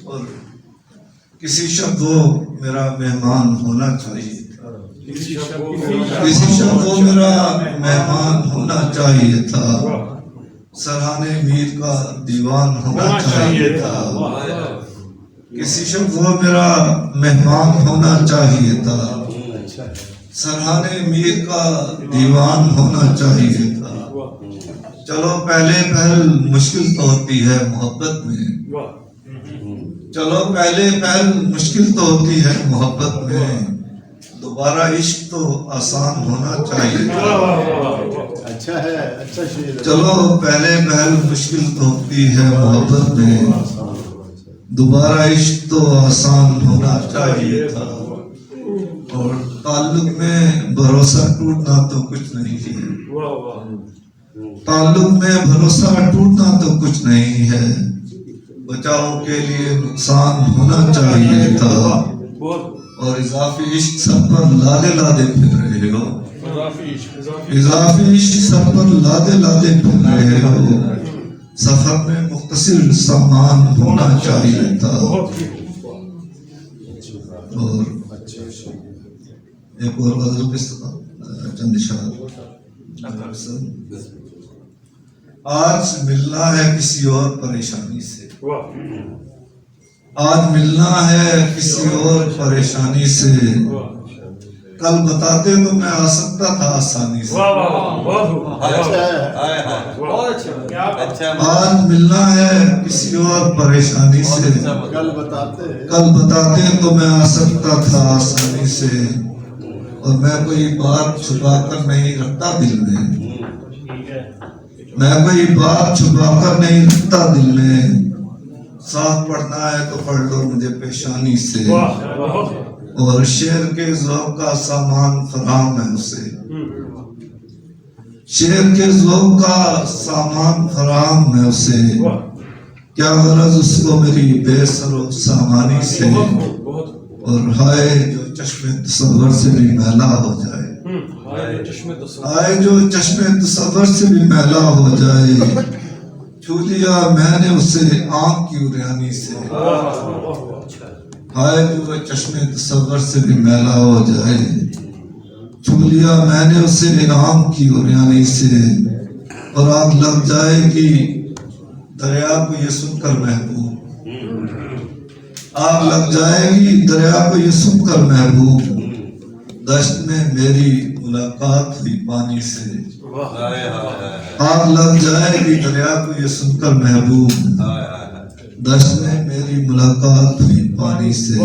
اور کسی شب وہ میرا مہمان ہونا چاہیے تھا، کسی شب وہ میرا مہمان ہونا چاہیے تھا، سرہانے میر کا دیوان ہونا چاہیے تھا، کسی شب وہ میرا مہمان ہونا چاہیے تھا، سرہانے میر کا دیوان ہونا چاہیے تھا۔ چلو پہلے پہل مشکل تو ہوتی ہے محبت میں، چلو پہلے پہل مشکل تو ہوتی ہے محبت میں، دوبارہ عشق تو آسان ہونا چاہیے تھا۔ اچھا ہے، اچھا شعر ہے۔ چلو پہلے پہل مشکل تو ہوتی ہے محبت میں، دوبارہ عشق تو آسان ہونا چاہیے تھا۔ اور تعلق میں بھروسہ ٹوٹنا تو کچھ نہیں ہے، تعلق میں بھروسہ ٹوٹنا تو کچھ نہیں ہے، بچاؤ کے لیے نقصان ہونا چاہیے تھا۔ اور اضافی عشق سب پر لادے لادے پھر رہے ہو، اضافی عشق سب پر لادے لادے پھر رہے ہو، سفر میں مختصر سامان ہونا چاہیے تھا۔ اور ایک اور غزل کے چند اشعار۔ آج ملنا ہے کسی اور پریشانی سے، آج ملنا ہے کسی اور پریشانی سے، کل بتاتے تو میں آ سکتا تھا آسانی سے۔ آج ملنا ہے کسی اور پریشانی سے، کل بتاتے تو میں آ سکتا تھا آسانی سے، اور میں کوئی بات چھپا کر نہیں رکھتا دل میں، میں کوئی بات چھپا کر نہیں رکھتا دل میں، ساتھ پڑھنا ہے تو پڑھ لو مجھے پیشانی سے، اور شعر کے ذوق کا سامان فراہم ہے اسے، شعر کے ذوق کا سامان فراہم ہے اسے، کیا غرض اس کو میری بے سر و سامانی سے، اور ہائے جو چشم تصور سے بھی میلا ہو جائے، آئے جو چشم تصور سے بھی میلا ہو جائے، چھو لیا میں نے اسے آنکھ کی اریانی سے، آئے جو چشم تصور سے بھی میلا ہو جائے، چھو لیا میں نے اسے آنکھ کی اریانی سے، اور آگ لگ جائے گی دریا کو یہ سن کر محبوب، آگ لگ جائے گی دریا کو یہ سن کر محبوب، دشت میں میری ملاقات ہوئی پانی سے، آگ لگ جائے گی دریا کو یہ سن کر محبوب، دشت میں میری ملاقات ہوئی پانی سے۔